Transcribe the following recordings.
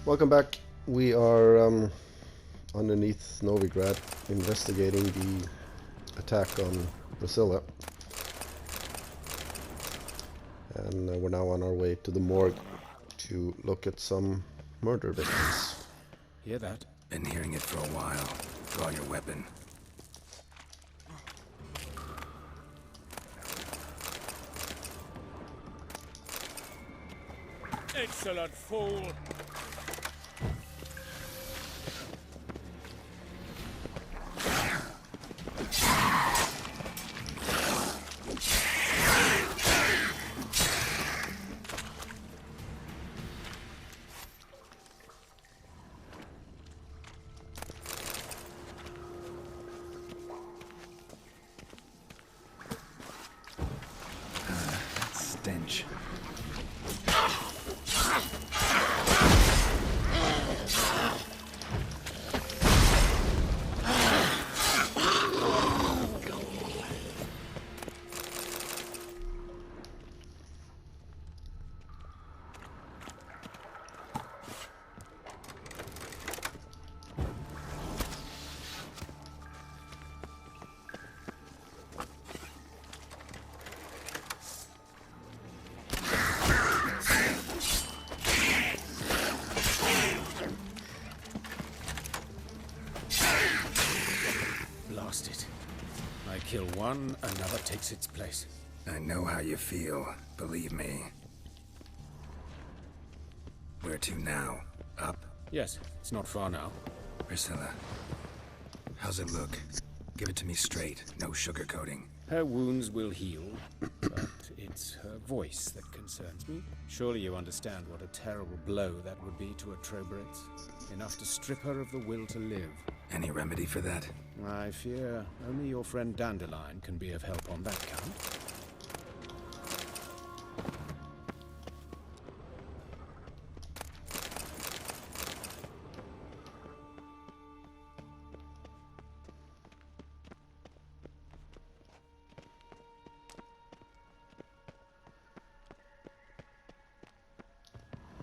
Welcome back. We are underneath Novigrad investigating the attack on Priscilla. And we're now on our way to the morgue to look at some murder victims. Hear that? Been hearing it for a while. Draw your weapon. Excellent fool! Stench. Blast it. I kill one, another takes its place. I know how you feel, believe me. Where to now? Up? Yes, it's not far now. Priscilla. How's it look? Give it to me straight, no sugarcoating. Her wounds will heal, but it's her voice that concerns me. Surely you understand what a terrible blow that would be to a Trobritz. Enough to strip her of the will to live. Any remedy for that? I fear only your friend Dandelion can be of help on that count.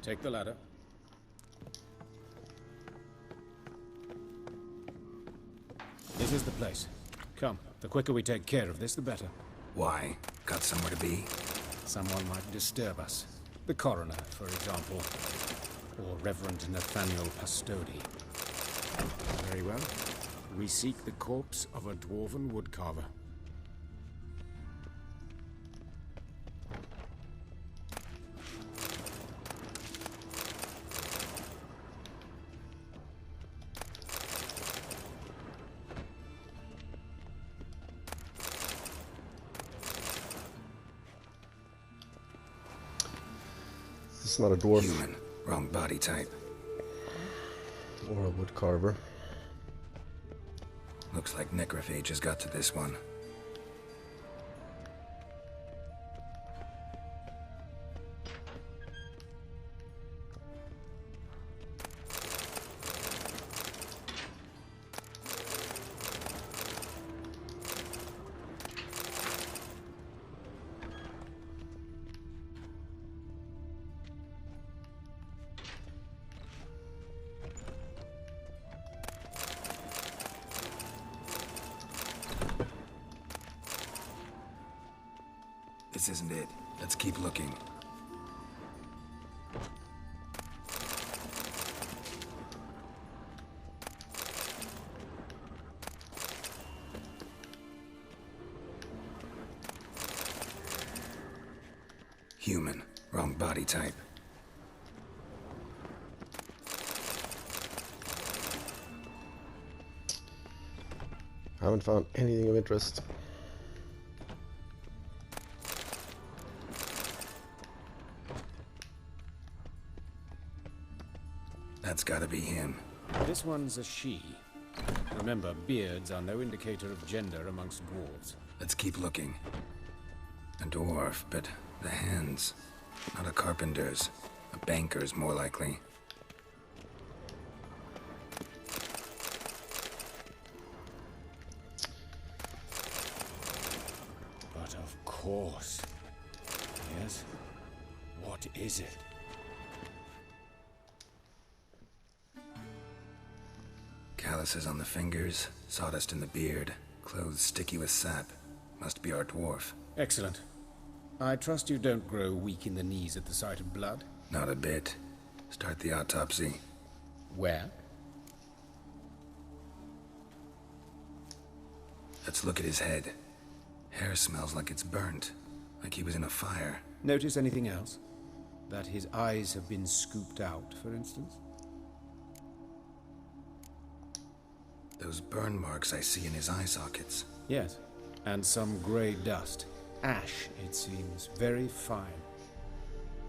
Take the ladder. This is the place. Come, the quicker we take care of this, the better. Why? Got somewhere to be? Someone might disturb us. The coroner, for example. Or Reverend Nathaniel Pastodi. Very well. We seek the corpse of a dwarven woodcarver. This is not a dwarf Human. Wrong body type. or a wood carver. Looks like necrophages got to this one. This isn't it. Let's keep looking. Human. Wrong body type. Haven't found anything of interest. That's gotta be him. This one's a she. Remember, beards are no indicator of gender amongst dwarves. Let's keep looking. A dwarf, but the hands. Not a carpenter's. A banker's, more likely. But of course. Yes? What is it? calluses on the fingers, sawdust in the beard, clothes sticky with sap. Must be our dwarf. Excellent. I trust you don't grow weak in the knees at the sight of blood? Not a bit. Start the autopsy. Where? Let's look at his head. Hair smells like it's burnt, like he was in a fire. Notice anything else? That his eyes have been scooped out, for instance? Those burn marks I see in his eye sockets. Yes. And some grey dust. Ash, it seems. Very fine.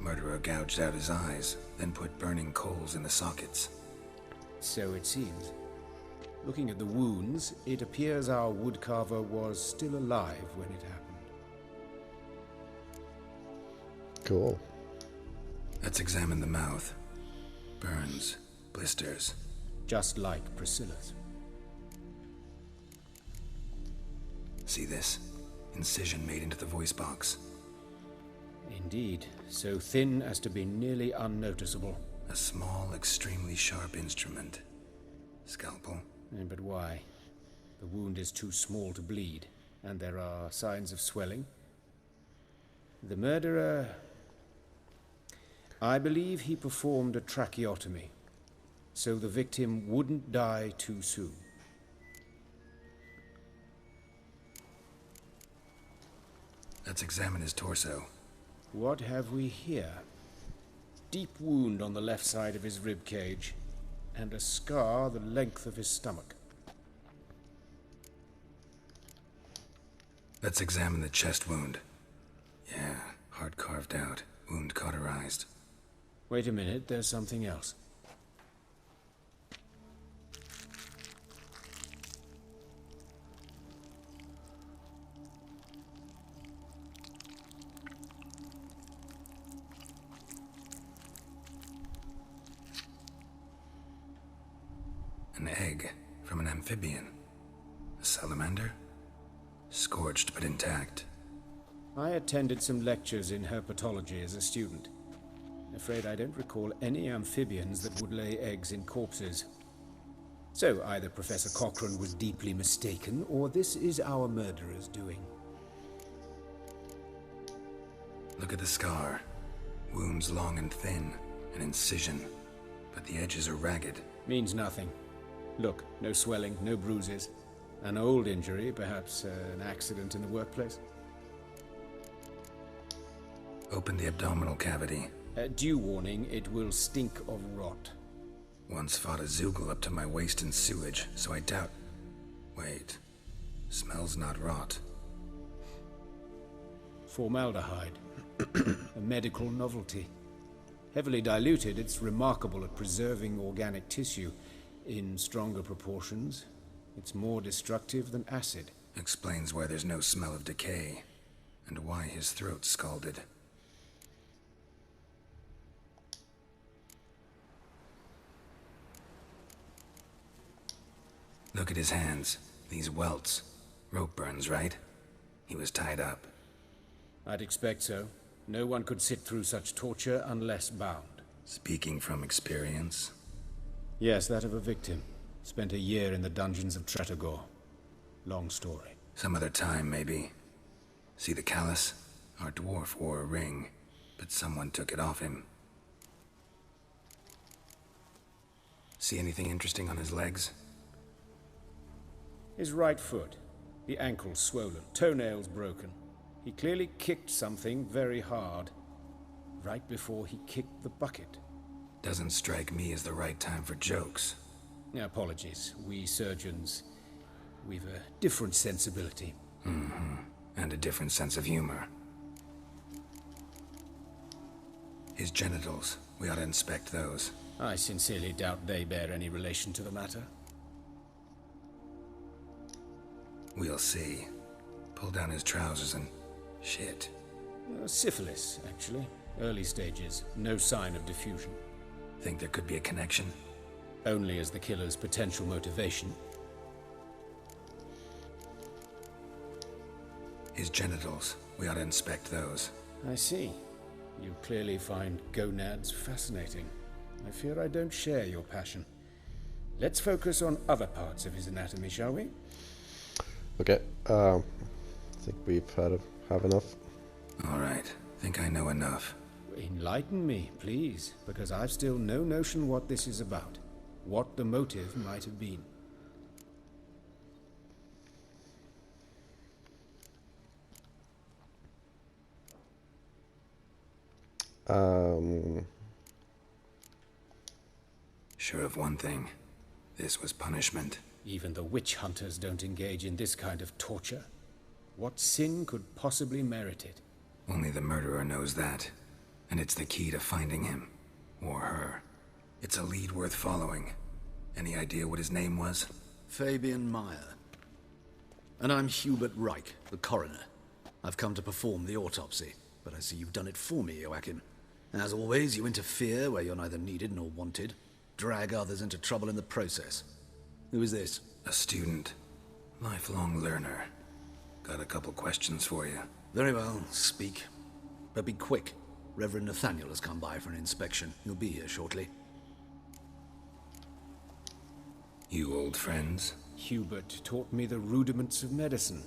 Murderer gouged out his eyes, then put burning coals in the sockets. So it seems. Looking at the wounds, it appears our woodcarver was still alive when it happened. Cool. Let's examine the mouth. Burns, blisters. Just like Priscilla's. See this? Incision made into the voice box. Indeed, so thin as to be nearly unnoticeable. A small, extremely sharp instrument. Scalpel. But why? The wound is too small to bleed, and there are signs of swelling. The murderer... I believe he performed a tracheotomy, so the victim wouldn't die too soon. Let's examine his torso. What have we here? Deep wound on the left side of his rib cage, and a scar the length of his stomach. Let's examine the chest wound. Yeah, heart carved out, wound cauterized. Wait a minute, there's something else. An egg from an amphibian. A salamander? Scorched but intact. I attended some lectures in herpetology as a student. Afraid I don't recall any amphibians that would lay eggs in corpses. So either Professor Cochrane was deeply mistaken, or this is our murderer's doing. Look at the scar. Wounds long and thin, an incision, but the edges are ragged. Means nothing. Look, no swelling, no bruises. An old injury, perhaps an accident in the workplace. Open the abdominal cavity. Due warning, it will stink of rot. Once fought a Zoogle up to my waist in sewage, so I doubt... Wait. Smells not rot. Formaldehyde. A medical novelty. Heavily diluted, it's remarkable at preserving organic tissue. In stronger proportions, it's more destructive than acid. Explains why there's no smell of decay, and why his throat's scalded. Look at his hands. These welts. Rope burns, right? He was tied up. I'd expect so. No one could sit through such torture unless bound. Speaking from experience. Yes, that of a victim. Spent a year in the dungeons of Tretogor. Long story. Some other time, maybe. See the callus? Our dwarf wore a ring, but someone took it off him. See anything interesting on his legs? His right foot. The ankle swollen, toenails broken. He clearly kicked something very hard. Right before he kicked the bucket. Doesn't strike me as the right time for jokes. Apologies. We surgeons, we've a different sensibility. Mm-hmm. And a different sense of humor. His genitals. We ought to inspect those. I sincerely doubt they bear any relation to the matter. We'll see. Pull down his trousers and... shit. Syphilis, actually. Early stages. No sign of diffusion. Think there could be a connection? Only as the killer's potential motivation. His genitals. We ought to inspect those. I see. You clearly find gonads fascinating. I fear I don't share your passion. Let's focus on other parts of his anatomy, shall we? Okay, I think we've have enough. All right, think I know enough. Enlighten me, please, because I've still no notion what this is about. What the motive might have been. Sure of one thing. This was punishment. Even the witch hunters don't engage in this kind of torture. What sin could possibly merit it? Only the murderer knows that. And it's the key to finding him. Or her. It's a lead worth following. Any idea what his name was? Fabian Meyer. And I'm Hubert Reich, the coroner. I've come to perform the autopsy, but I see you've done it for me, Joachim. As always, you interfere where you're neither needed nor wanted. Drag others into trouble in the process. Who is this? A student. Lifelong learner. Got a couple questions for you. Very well, speak. But be quick. Reverend Nathaniel has come by for an inspection. He'll be here shortly. You old friends? Hubert taught me the rudiments of medicine.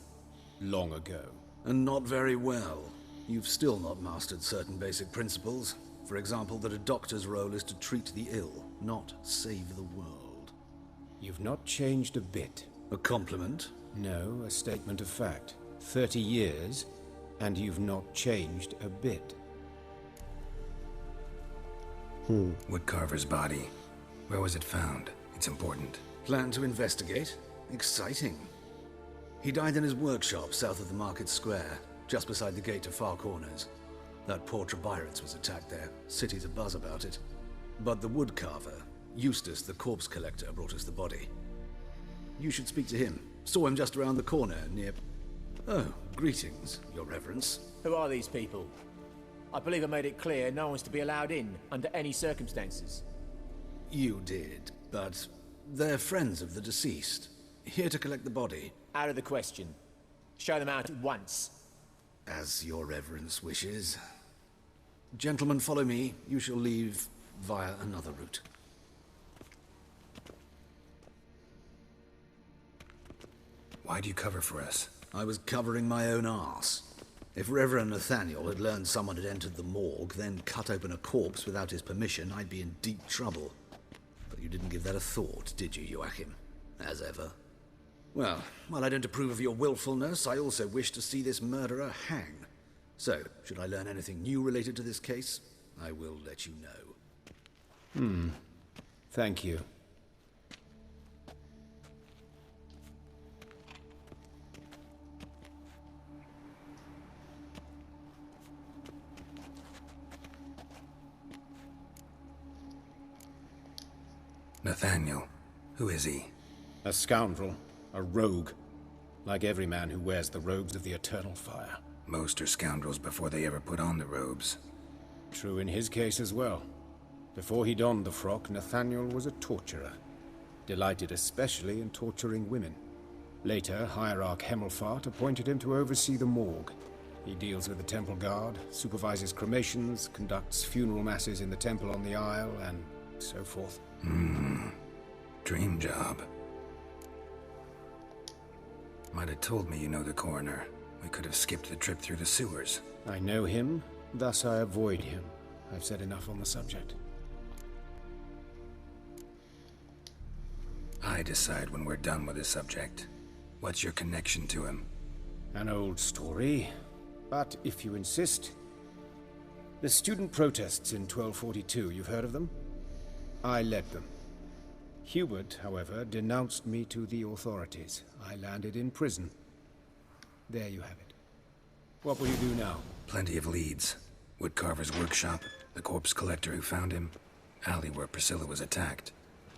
Long ago. And not very well. You've still not mastered certain basic principles. For example, that a doctor's role is to treat the ill, not save the world. You've not changed a bit. A compliment? No, a statement of fact. 30 years, and you've not changed a bit. Woodcarver's body. Where was it found? It's important. Plan to investigate? Exciting. He died in his workshop south of the market square, just beside the gate to Far Corners. That poor Trebirates was attacked there. City's abuzz about it. But the woodcarver, Eustace the corpse collector, brought us the body. You should speak to him. Saw him just around the corner near... Oh, greetings, your reverence. Who are these people? I believe I made it clear no one's to be allowed in under any circumstances. You did, but they're friends of the deceased. Here to collect the body. Out of the question. Show them out at once. As your reverence wishes. Gentlemen, follow me. You shall leave via another route. Why do you cover for us? I was covering my own arse. If Reverend Nathaniel had learned someone had entered the morgue, then cut open a corpse without his permission, I'd be in deep trouble. But you didn't give that a thought, did you, Joachim? As ever. Well, while I don't approve of your willfulness, I also wish to see this murderer hang. So, should I learn anything new related to this case, I will let you know. Thank you. Nathaniel. Who is he? A scoundrel. A rogue. Like every man who wears the robes of the Eternal Fire. Most are scoundrels before they ever put on the robes. True in his case as well. Before he donned the frock, Nathaniel was a torturer. Delighted especially in torturing women. Later, Hierarch Hemmelfart appointed him to oversee the morgue. He deals with the temple guard, supervises cremations, conducts funeral masses in the temple on the Isle, and so forth. Dream job. Might have told me you know the coroner. We could have skipped the trip through the sewers. I know him, thus I avoid him. I've said enough on the subject. I decide when we're done with the subject. What's your connection to him? An old story, but if you insist. The student protests in 1242, you've heard of them? I led them. Hubert, however, denounced me to the authorities. I landed in prison. There you have it. What will you do now? Plenty of leads. Woodcarver's workshop, the corpse collector who found him, alley where Priscilla was attacked.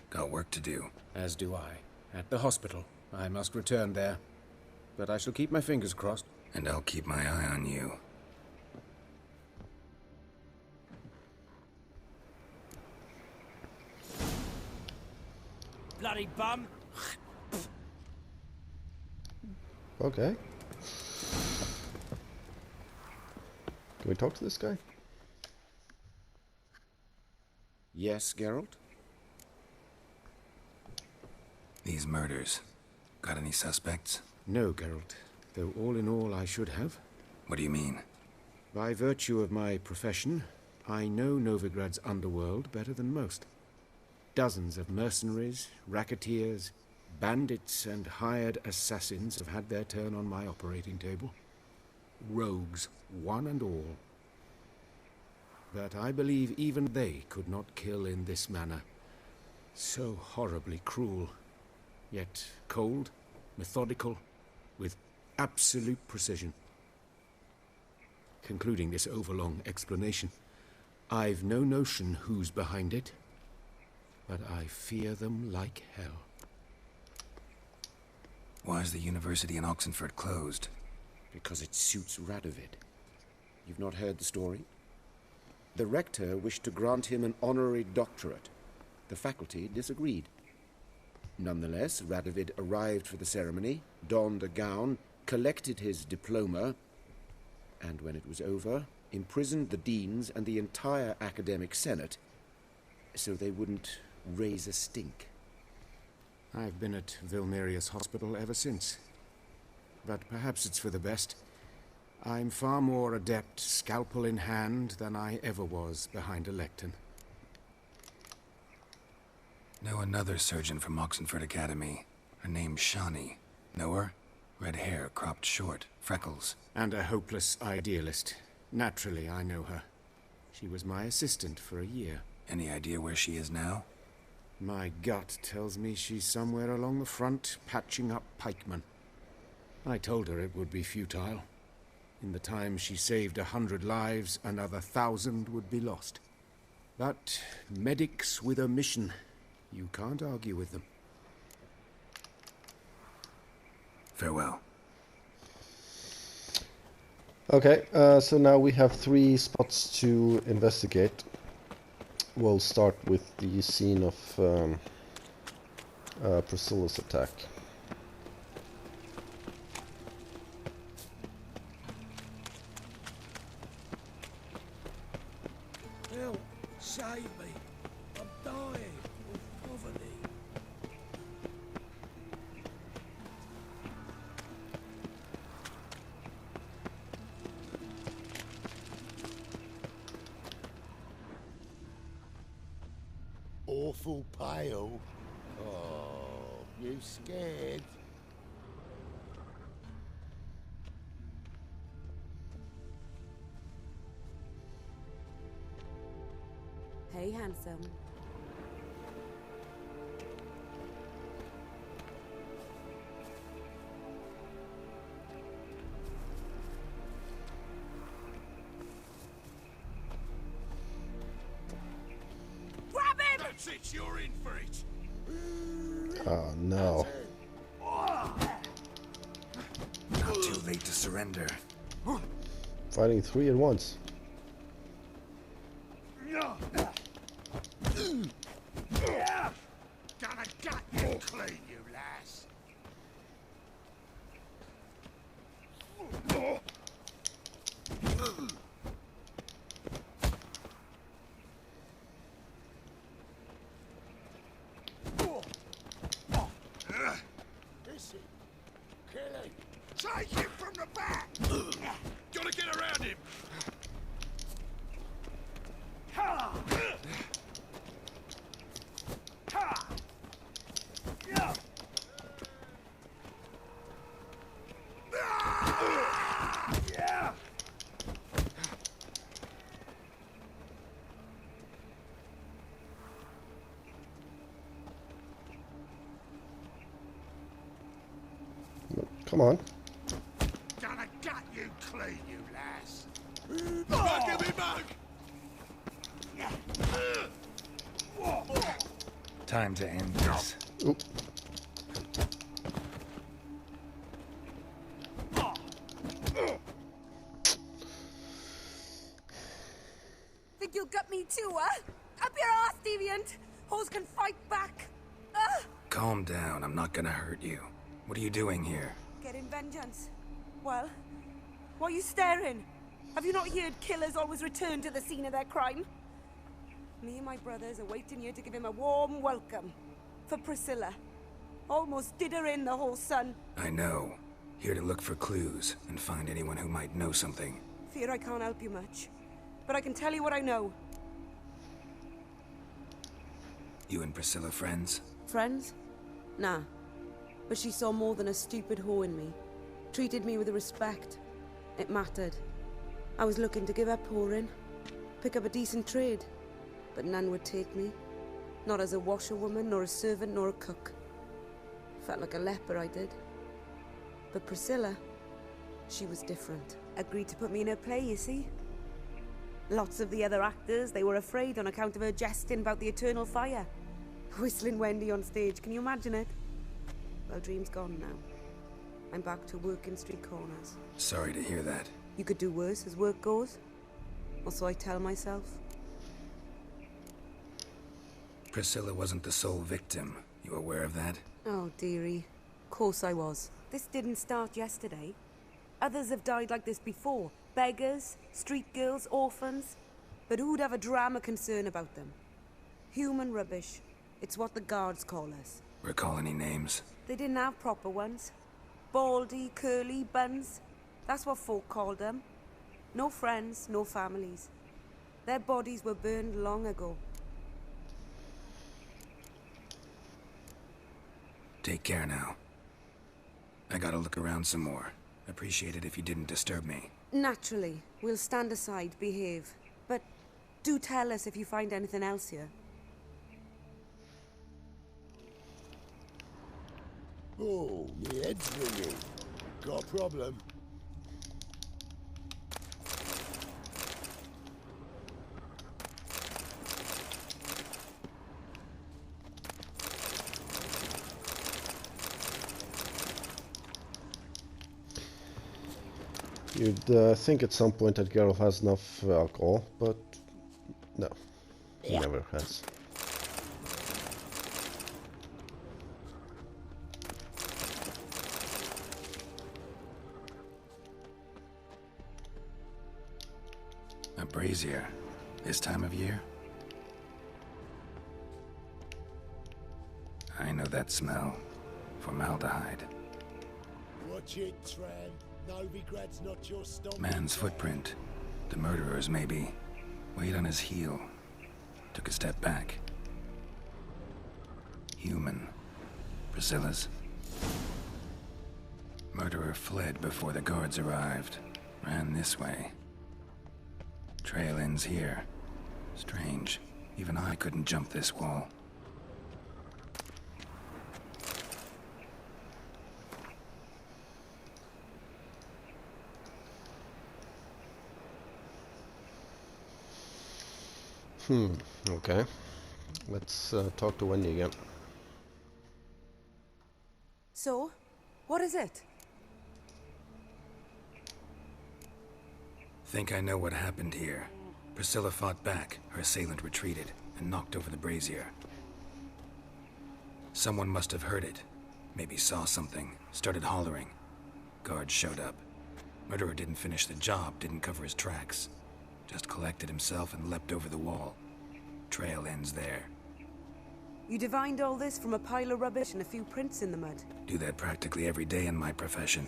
Got work to do. As do I. At the hospital. I must return there. But I shall keep my fingers crossed. And I'll keep my eye on you. Bloody bum! Okay. Can we talk to this guy? Yes, Geralt? These murders. Got any suspects? No, Geralt. Though all in all I should have. What do you mean? By virtue of my profession, I know Novigrad's underworld better than most. Dozens of mercenaries, racketeers, bandits, and hired assassins have had their turn on my operating table. Rogues, one and all. But I believe even they could not kill in this manner. So horribly cruel, yet cold, methodical, with absolute precision. Concluding this overlong explanation, I've no notion who's behind it, but I fear them like hell. Why is the university in Oxenford closed? Because it suits Radovid. You've not heard the story? The rector wished to grant him an honorary doctorate. The faculty disagreed. Nonetheless, Radovid arrived for the ceremony, donned a gown, collected his diploma, and when it was over, imprisoned the deans and the entire academic senate so they wouldn't raise a stink. I've been at Vilnerius Hospital ever since. But perhaps it's for the best. I'm far more adept, scalpel in hand, than I ever was behind a lectern. Know another surgeon from Oxenford Academy. Her name's Shani. Know her? Red hair, cropped short, freckles. And a hopeless idealist. Naturally, I know her. She was my assistant for a year. Any idea where she is now? My gut tells me she's somewhere along the front, patching up pikemen. I told her it would be futile. In the time she saved 100 lives, another 1,000 would be lost. But medics with a mission, you can't argue with them. Farewell. Okay, so now we have 3 spots to investigate. We'll start with the scene of Priscilla's attack. Help! Save me! I'm dying of poverty. Awful pale. Oh, you scared? Hey, handsome. Grab him! That's it, you're in for it! Oh no. Not too late to surrender. Fighting 3 at once. Gonna gut you clean, you lass. Listen, kill him. Take him from the back. Gotta get around him! Come on. Gonna gut you clean, you lass. Bug him, bug! Time to end this. Oop. Think you'll gut me too, huh? Up your ass, deviant! Hoes can fight back! Calm down, I'm not gonna hurt you. What are you doing here? Getting vengeance. Well, why are you staring? Have you not heard killers always return to the scene of their crime? Me and my brothers are waiting here to give him a warm welcome. For Priscilla. Almost did her in, the whole son. I know. Here to look for clues and find anyone who might know something. Fear I can't help you much. But I can tell you what I know. You and Priscilla friends? Friends? Nah. But she saw more than a stupid whore in me. Treated me with respect. It mattered. I was looking to give up whoring. Pick up a decent trade. But none would take me. Not as a washerwoman, nor a servant, nor a cook. Felt like a leper, I did. But Priscilla, she was different. Agreed to put me in her play, you see? Lots of the other actors, they were afraid on account of her jesting about the eternal fire. Whistling Wendy on stage, can you imagine it? Well, dream's gone now. I'm back to working street corners. Sorry to hear that. You could do worse as work goes. Or so I tell myself. Priscilla wasn't the sole victim. You aware of that? Oh, dearie. Course I was. This didn't start yesterday. Others have died like this before. Beggars, street girls, orphans. But who'd have a drama concern about them? Human rubbish. It's what the guards call us. Recall any names? They didn't have proper ones. Baldy, curly, buns. That's what folk called them. No friends, no families. Their bodies were burned long ago. Take care now. I gotta look around some more. Appreciate it if you didn't disturb me. Naturally. We'll stand aside, behave. But do tell us if you find anything else here. Oh, me head's ringing. Got a problem? You'd think at some point that Geralt has enough alcohol, but no, he never has. A brazier. This time of year? I know that smell. Formaldehyde. Watch it, Tran. Novigrad's not your stomping Man's footprint. The murderer's, maybe. Weighed on his heel. Took a step back. Human. Priscilla's. Murderer fled before the guards arrived. Ran this way. Trail ends here. Strange. Even I couldn't jump this wall. Okay. Let's talk to Wendy again. So, what is it? Think I know what happened here. Priscilla fought back, her assailant retreated, and knocked over the brazier. Someone must have heard it. Maybe saw something, started hollering. Guards showed up. Murderer didn't finish the job, didn't cover his tracks. Just collected himself and leapt over the wall. Trail ends there. You divined all this from a pile of rubbish and a few prints in the mud. Do that practically every day in my profession.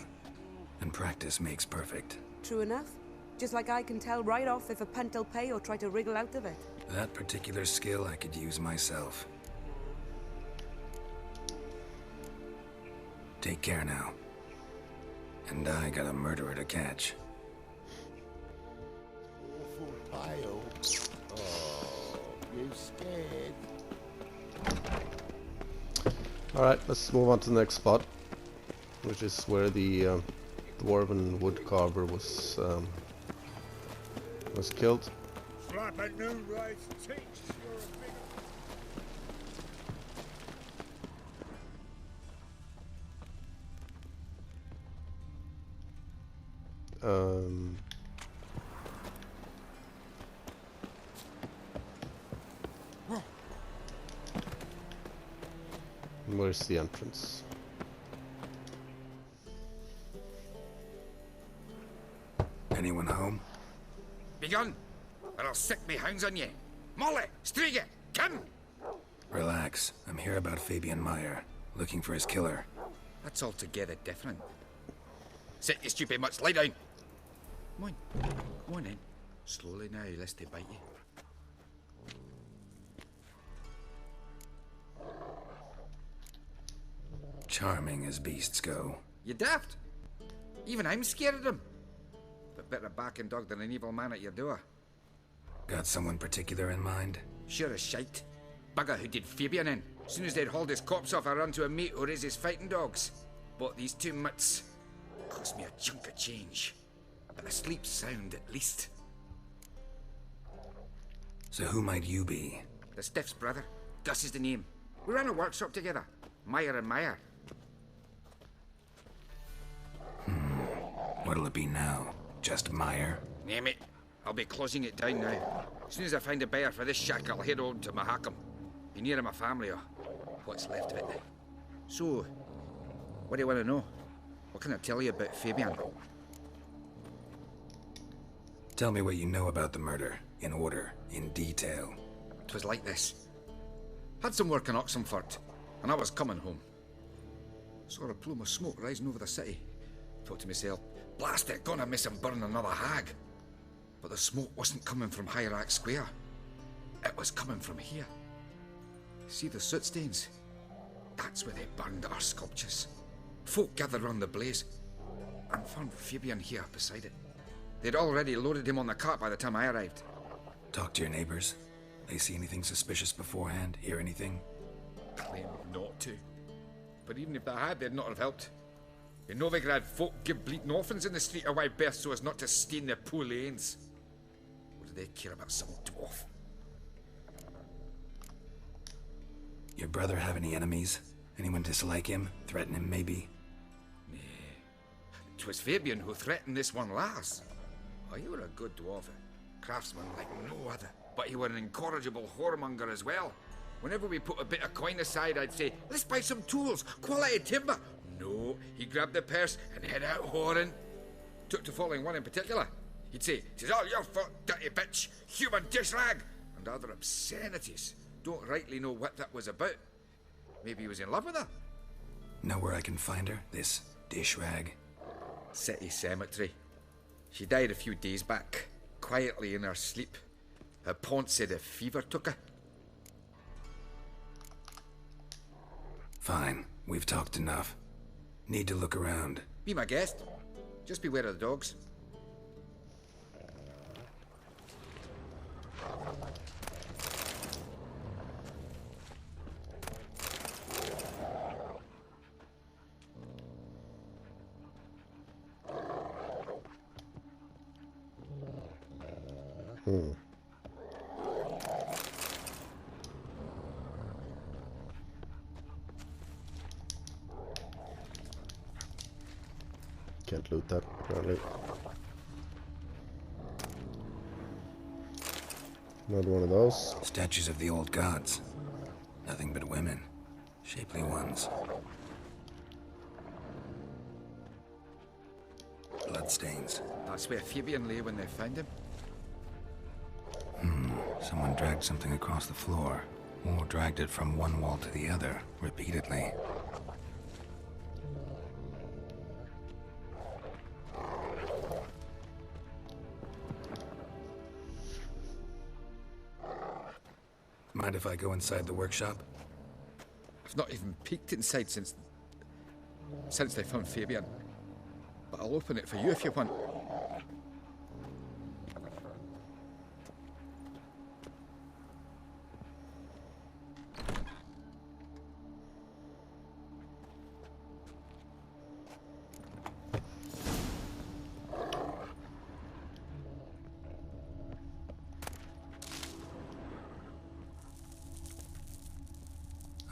And practice makes perfect. True enough. Just like I can tell right off if a punt'll pay or try to wriggle out of it. That particular skill I could use myself. Take care now. And I got a murderer to catch. awful pale. Oh, you scared? Alright, let's move on to the next spot, which is where the dwarven woodcarver was killed. Slap a new race teach you're a big... Where's the entrance? Anyone home? Begone, or I'll sick me hounds on ye. Molly, Striga, come! Relax. I'm here about Fabian Meyer. looking for his killer. That's altogether different. Sit, you stupid mutts, lie down! Come on then. Slowly now, lest they bite you. Charming as beasts go. You daft? Even I'm scared of them. But better backing dog than an evil man at your door. Got someone particular in mind? Sure as shite. Bugger who did Fabian in. As soon as they'd hauled his corpse off, I run to a mate who raises fighting dogs. Bought these 2 mutts. Cost me a chunk of change. But I sleep sound at least. So who might you be? The Stiff's brother. Gus is the name. We ran a workshop together. Meyer and Meyer. What'll it be now? Just Meyer? Name it. I'll be closing it down now. As soon as I find a buyer for this shack, I'll head on to Mahakam. Be near my family or what's left of it. So, what do you want to know? What can I tell you about Fabian? Tell me what you know about the murder, in order, in detail. 'Twas like this. Had some work in Oxenfurt, and I was coming home. Saw a plume of smoke rising over the city. Thought to myself, blast it, gonna miss him burn another hag. But the smoke wasn't coming from Hierarch Square. It was coming from here. See the soot stains? That's where they burned our sculptures. Folk gathered round the blaze, and found Fabian here beside it. They'd already loaded him on the cart by the time I arrived. Talk to your neighbors. They see anything suspicious beforehand? Hear anything? Claim not to. But even if they had, they'd not have helped. In Novigrad, folk give bleating orphans in the street a wide berth so as not to stain their poor lanes. What do they care about some dwarf? Your brother have any enemies? Anyone dislike him? Threaten him, maybe? 'Twas Fabian who threatened this one last. Oh, you were a good dwarf, a craftsman like no other. But you were an incorrigible whoremonger as well. Whenever we put a bit of coin aside, I'd say, let's buy some tools, quality timber. No, he grabbed the purse and head out whoring. Took to following one in particular. He'd say, "'Tis all your fault, dirty bitch, human dish rag," and other obscenities. Don't rightly know what that was about. Maybe he was in love with her. Know where I can find her? This dish rag? City cemetery. She died a few days back, quietly in her sleep. Her pont said a fever took her. Fine, we've talked enough. Need to look around. Be my guest. Just beware of the dogs. Can't loot that, apparently. Another one of those. Statues of the old gods. Nothing but women. Shapely ones. Bloodstains. That's where Fabian lay when they found him. Someone dragged something across the floor. Or dragged it from one wall to the other, repeatedly. Mind if I go inside the workshop? I've not even peeked inside since they found Fabian. But I'll open it for you if you want.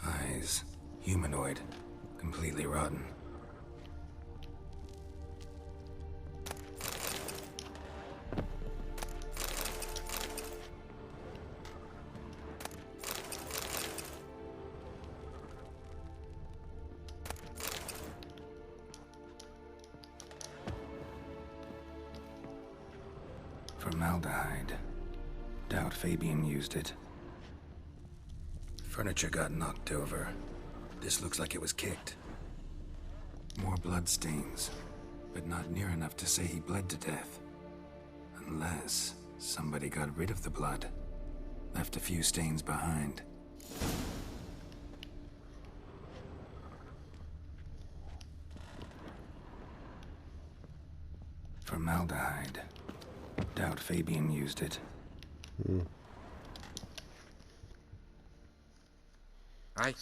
Eyes. Humanoid. Completely rotten. Formaldehyde. Doubt Fabian used it. Furniture got knocked over. This looks like it was kicked. More blood stains, but not near enough to say he bled to death. Unless somebody got rid of the blood, left a few stains behind. Formaldehyde. Doubt Fabian used it. Aye.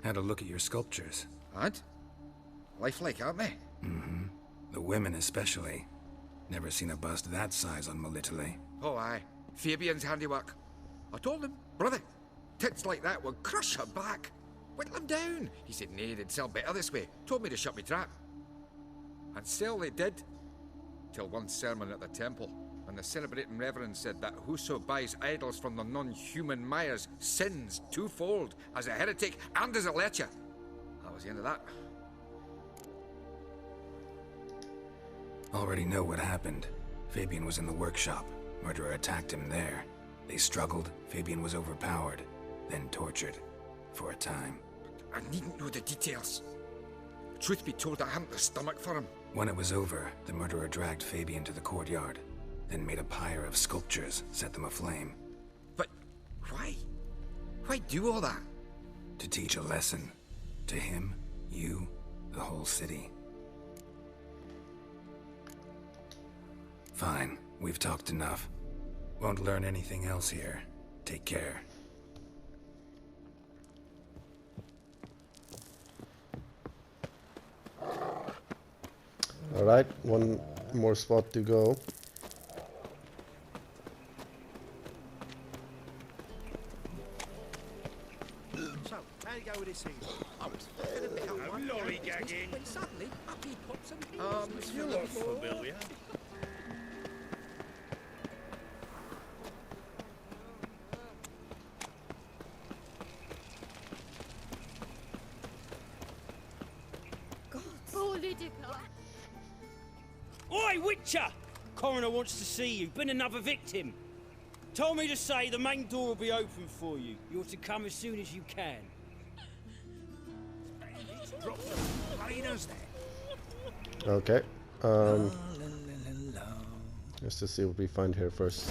Had a look at your sculptures. And? Lifelike, aren't they? Mm-hmm. The women especially. Never seen a bust that size on Melitele. Oh, aye. Fabian's handiwork. I told him, brother, tits like that would crush her back. Whittle him down. He said, nay, they'd sell better this way. Told me to shut me trap. And sell they did. Till one sermon at the temple, and the celebrating reverend said that whoso buys idols from the non-human Myers sins twofold, as a heretic and as a lecher. That was the end of that. Already know what happened. Fabian was in the workshop. Murderer attacked him there. They struggled. Fabian was overpowered, then tortured. For a time. I needn't know the details. Truth be told, I hadn't the stomach for him. When it was over, the murderer dragged Fabian to the courtyard, then made a pyre of sculptures, set them aflame. But why? Why do all that? To teach a lesson. To him, you, the whole city. Fine, we've talked enough. Won't learn anything else here. Take care. Alright, one more spot to go. So, how you go with this thing? I was fucking a bit up one lollygagging. When suddenly, up he pops and he's You look familiar. Oi, Witcher! Coroner wants to see you. Been another victim. Told me to say the main door will be open for you. You're to come as soon as you can. Drop some plainers there. Okay. Let's just see what we find here first.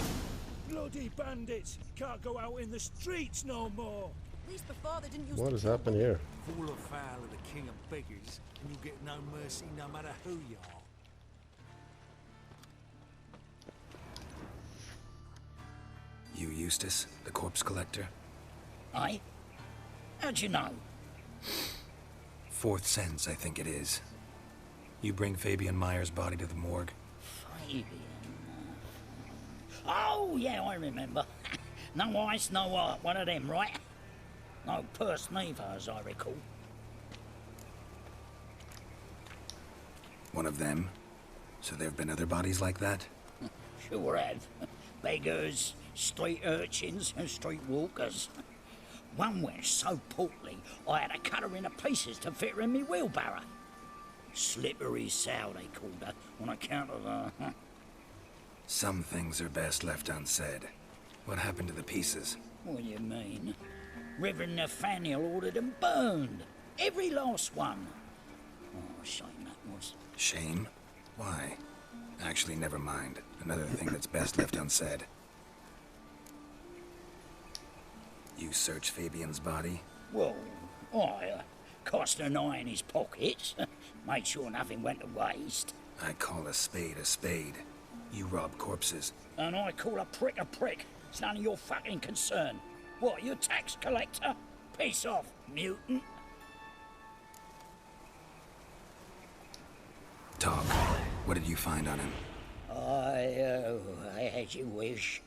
Bloody bandits! Can't go out in the streets no more. At least before they didn't use What has happened here? Fall afoul of the king of beggars, and you'll get no mercy no matter who you are. You, Eustace, the corpse collector? Aye? How'd you know? Fourth sense, I think it is. You bring Fabian Myers' body to the morgue? Fabian... Oh, yeah, I remember. No eyes, no heart, one of them, right? No purse neither, as I recall. One of them? So there have been other bodies like that? Sure have. Beggars, street urchins, and street walkers. One went so portly, I had to cut her into pieces to fit her in me wheelbarrow. Slippery sow, they called her, on account of her. Some things are best left unsaid. What happened to the pieces? What do you mean? Reverend Nathaniel ordered them burned. Every last one. Oh, shame that was. Shame? Why? Actually, never mind. Another thing that's best left unsaid. You searched Fabian's body? Well, I cast an eye in his pockets. Made sure nothing went to waste. I call a spade a spade. You rob corpses. And I call a prick a prick. It's none of your fucking concern. What, you tax collector? Piss off, mutant. Talk. What did you find on him? I as you wish.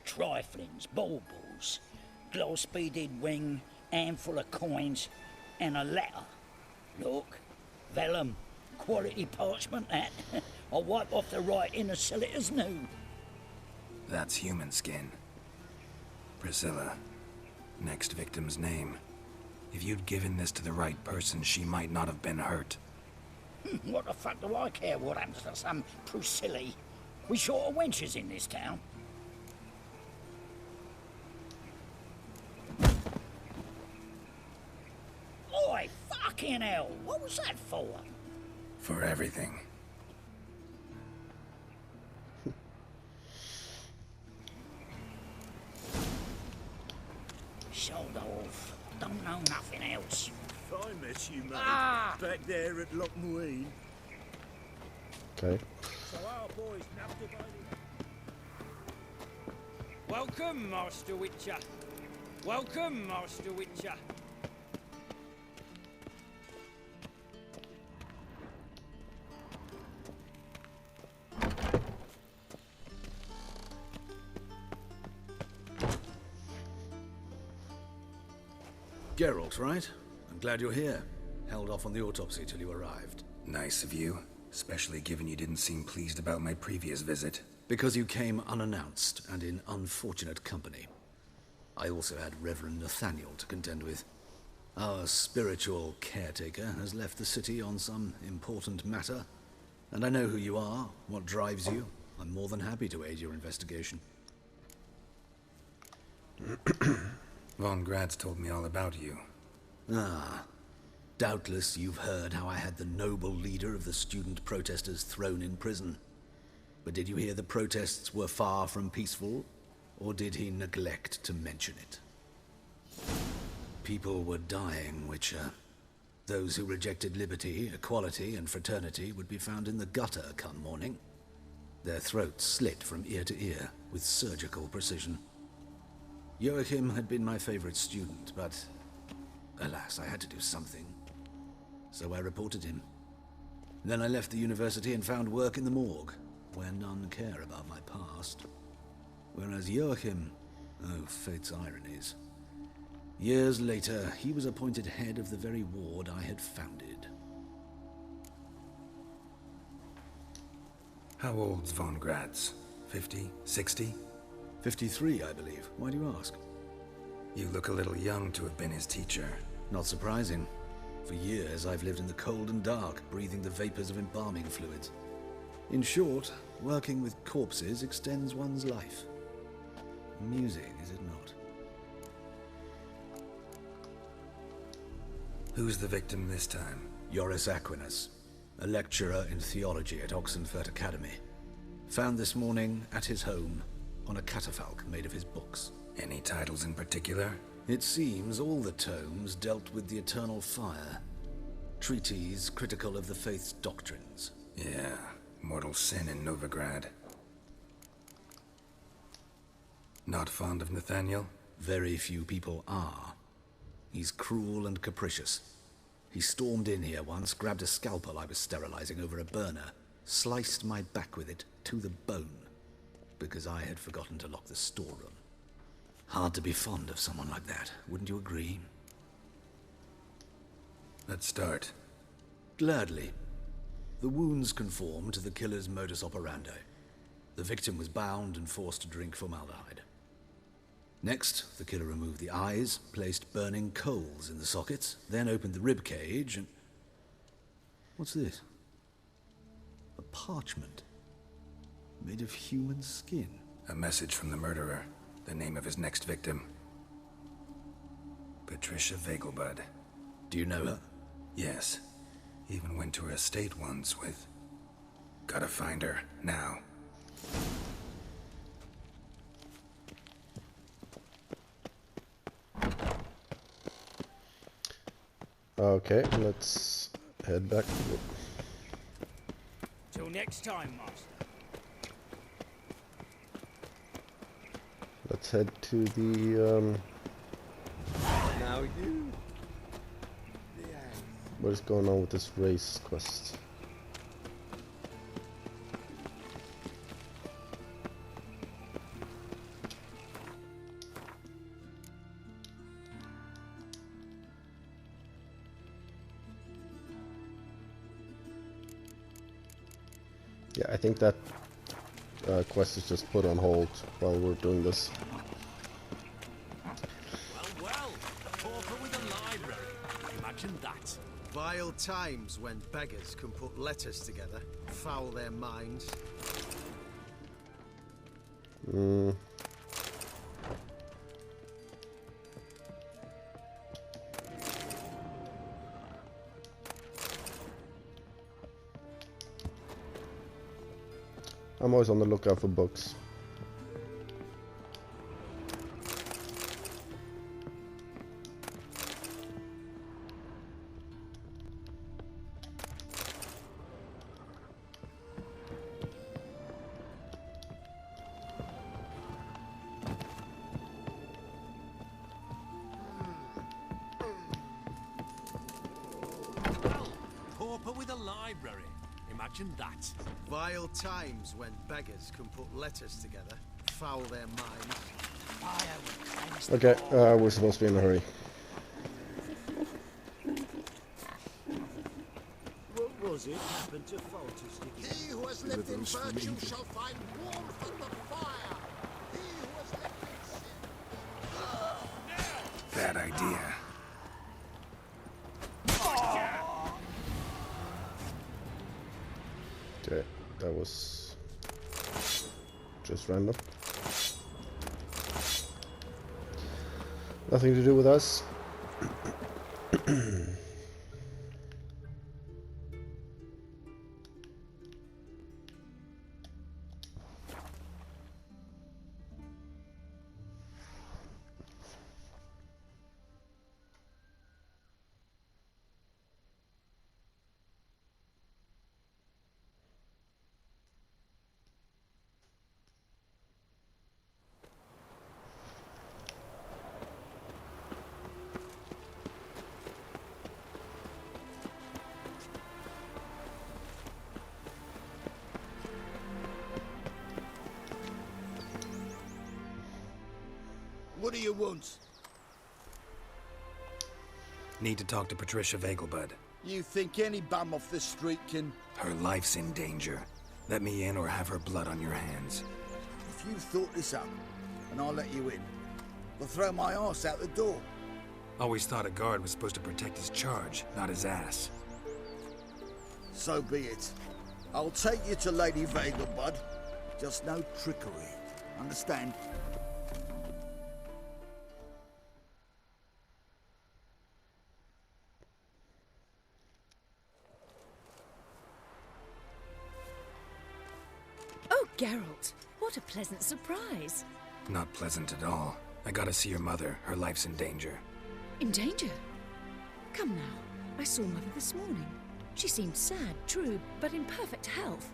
Triflings, baubles, gloss-beaded ring, handful of coins, and a letter. Look, vellum, quality parchment that. I'll wipe off the writing and sell it as new. That's human skin. Priscilla. Next victim's name. If you'd given this to the right person, she might not have been hurt. What the fuck do I care what happens to some Priscilla? We short of wenches in this town. Fucking hell, what was that for? For everything. Sold off. Don't know nothing else. I met you, mate. Back there at Lochmuine. Okay. So our boys nabbed a Welcome, Master Witcher. Welcome, Master Witcher. Geralt, right? I'm glad you're here. Held off on the autopsy till you arrived. Nice of you, especially given you didn't seem pleased about my previous visit. Because you came unannounced and in unfortunate company. I also had Reverend Nathaniel to contend with. Our spiritual caretaker has left the city on some important matter, and I know who you are, what drives you. I'm more than happy to aid your investigation. Von Grad's told me all about you. Ah. Doubtless you've heard how I had the noble leader of the student protesters thrown in prison. But did you hear the protests were far from peaceful, or did he neglect to mention it? People were dying, Witcher. Those who rejected liberty, equality, and fraternity would be found in the gutter come morning. Their throats slit from ear to ear with surgical precision. Joachim had been my favorite student, but alas, I had to do something. So I reported him. Then I left the university and found work in the morgue, where none care about my past. Whereas Joachim, oh, fate's ironies. Years later, he was appointed head of the very ward I had founded. How old's Von Grad's? 50? 60? 53, I believe. Why do you ask? You look a little young to have been his teacher. Not surprising. For years, I've lived in the cold and dark, breathing the vapors of embalming fluids. In short, working with corpses extends one's life. Amusing, is it not? Who's the victim this time? Joris Aquinas, a lecturer in theology at Oxenfurt Academy. Found this morning at his home on a catafalque made of his books. Any titles in particular? It seems all the tomes dealt with the eternal fire. Treatises critical of the faith's doctrines. Yeah, mortal sin in Novigrad. Not fond of Nathaniel? Very few people are. He's cruel and capricious. He stormed in here once, grabbed a scalpel I was sterilizing over a burner, sliced my back with it to the bone, because I had forgotten to lock the storeroom. Hard to be fond of someone like that, wouldn't you agree? Let's start. Gladly. The wounds conform to the killer's modus operandi. The victim was bound and forced to drink formaldehyde. Next, the killer removed the eyes, placed burning coals in the sockets, then opened the rib cage and... What's this? A parchment. Made of human skin. A message from the murderer. The name of his next victim. Patricia Vegelbud. Do you know her? Yes. Even went to her estate once with... Gotta find her, now. Okay, let's head back. Till next time, Master. Let's head to the, Now you. what is going on with this race quest? Yeah, I think that quest is just put on hold while we're doing this. Well, a pauper with a library. Imagine that. Vile times when beggars can put letters together, foul their minds. I'm always on the lookout for books. Pauper with a library. Imagine that. Vile times when beggars can put letters together, foul their minds. Okay, we're supposed to be in a hurry. What was it happened to Falter's? He who has lived in virtue shall find warmth at the fire. He who has lived in sin. Bad idea. Okay, that was just random. Nothing to do with us. What do you want? Need to talk to Patricia Vegelbud. You think any bum off the street can... Her life's in danger. Let me in or have her blood on your hands. If you thought this up, and I'll let you in, I'll throw my arse out the door. Always thought a guard was supposed to protect his charge, not his ass. So be it. I'll take you to Lady Vegelbud. Just no trickery. Understand? Oh, Geralt, what a pleasant surprise. Not pleasant at all. I gotta see your mother. Her life's in danger. In danger? Come now. I saw Mother this morning. She seemed sad, true, but in perfect health.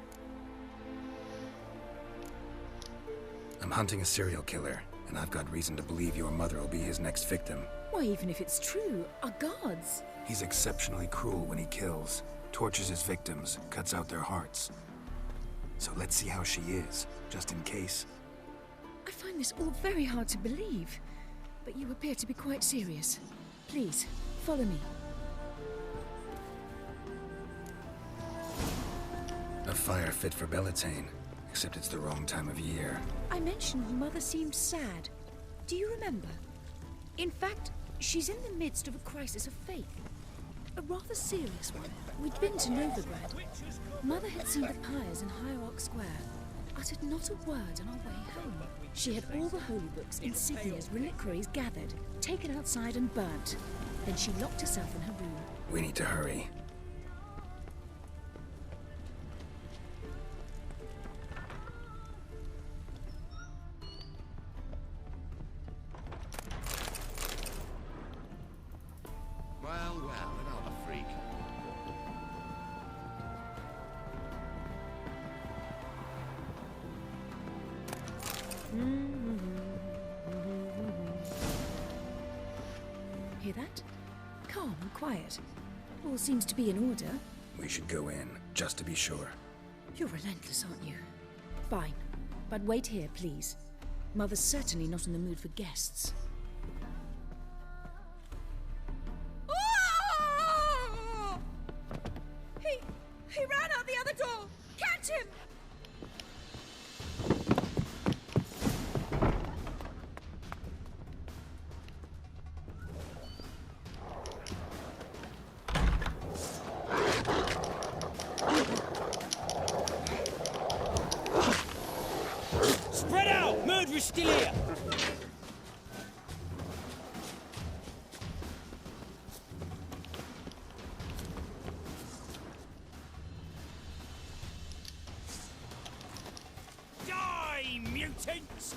I'm hunting a serial killer, and I've got reason to believe your mother will be his next victim. Why, even if it's true, our gods. He's exceptionally cruel when he kills, tortures his victims, cuts out their hearts. So let's see how she is, just in case. I find this all very hard to believe, but you appear to be quite serious. Please, follow me. A fire fit for Bellatane, except it's the wrong time of year. I mentioned Mother seemed sad. Do you remember? In fact, she's in the midst of a crisis of faith. A rather serious one. We'd been to Novigrad. Mother had seen the pyres in Hierarch Square, uttered not a word on our way home. She had all the holy books, insignias, reliquaries gathered, taken outside and burnt. Then she locked herself in her room. We need to hurry. Well, another freak. Hear that? Calm and quiet. All seems to be in order. We should go in, just to be sure. You're relentless, aren't you? Fine. But wait here, please. Mother's certainly not in the mood for guests. He ran out the other door! Catch him! Spread out! Murderer's still here! tents!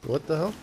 What the hell?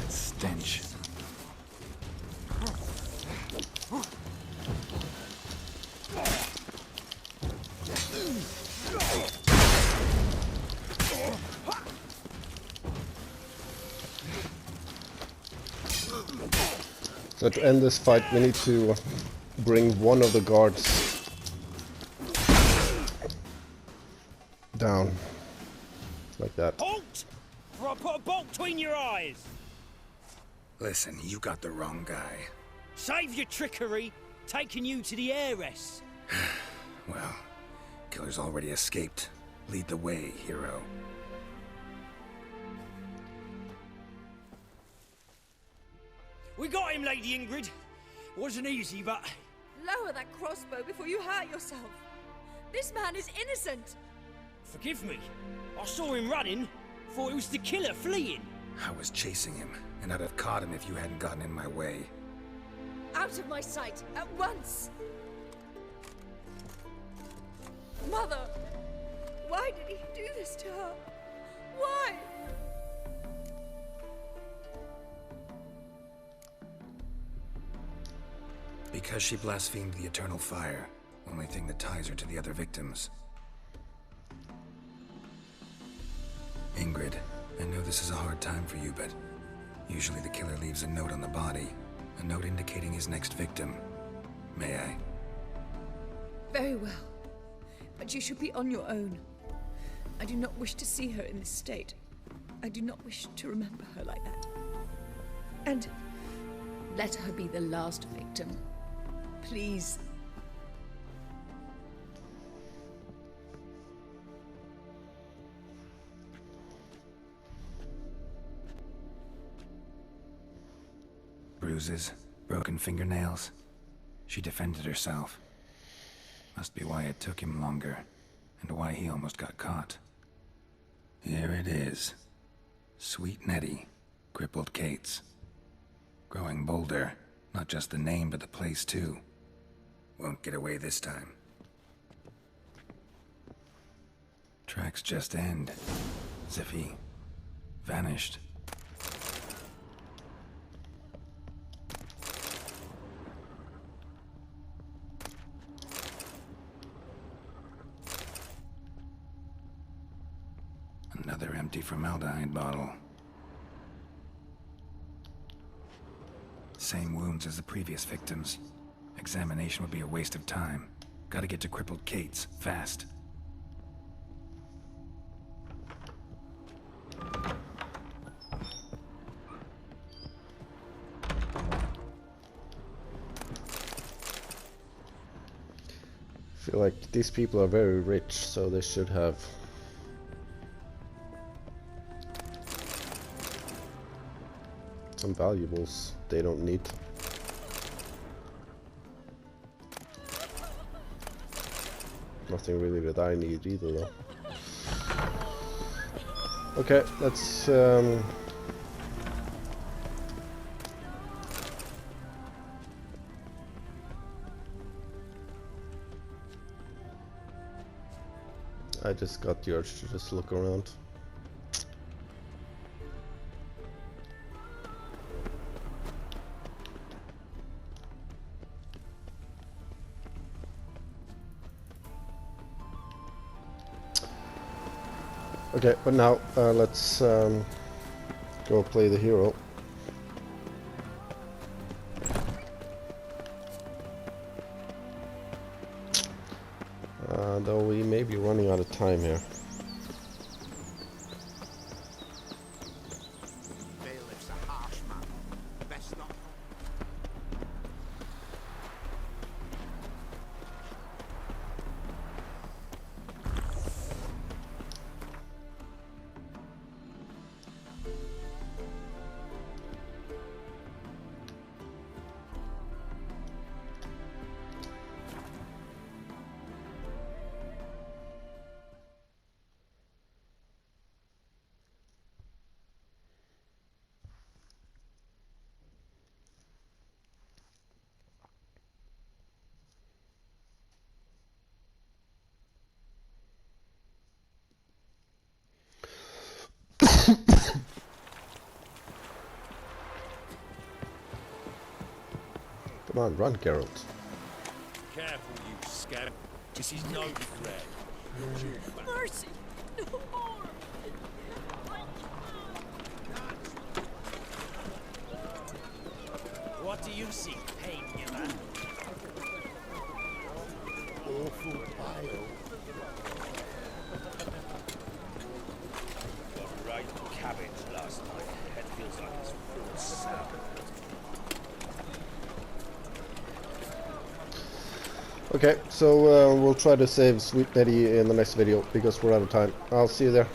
Stench. So to end this fight, we need to bring one of the guards down. Like that. Halt! Or I'll put a bolt between your eyes! Listen, you got the wrong guy. Save your trickery, taking you to the heiress. Well, killer's already escaped. Lead the way, hero. We got him, Lady Ingrid. Wasn't easy, but... Lower that crossbow before you hurt yourself. This man is innocent. Forgive me. I saw him running. Thought it was the killer fleeing. I was chasing him, and I'd have caught him if you hadn't gotten in my way. Out of my sight, at once! Mother! Why did he do this to her? Why? Because she blasphemed the eternal fire, only thing that ties her to the other victims. Ingrid, I know this is a hard time for you, but usually the killer leaves a note on the body, a note indicating his next victim. May I? Very well. But you should be on your own. I do not wish to see her in this state. I do not wish to remember her like that. And let her be the last victim. Please. Bruises, broken fingernails. She defended herself. Must be why it took him longer, and why he almost got caught. Here it is. Sweet Nettie, crippled Kate's. Growing bolder, not just the name but the place too. Won't get away this time. Tracks just end, as if he vanished. Another empty formaldehyde bottle. Same wounds as the previous victims. Examination would be a waste of time. Gotta get to crippled Kate's, fast. I feel like these people are very rich, so they should have some valuables they don't need. Nothing really that I need either though. Okay, let's I just got the urge to just look around. Okay, but now let's go play the hero. Though we may be running out of time here. Bailiff's a harsh man. Best not. Come on, run, Geralt. Careful, you scab. This is Novigrad. Mercy! No more! What do you see, pain giver? Awful pile. Got right cabbage last night. Head feels like it's full of sound. Okay, so we'll try to save Sweet Betty in the next video because we're out of time. I'll see you there.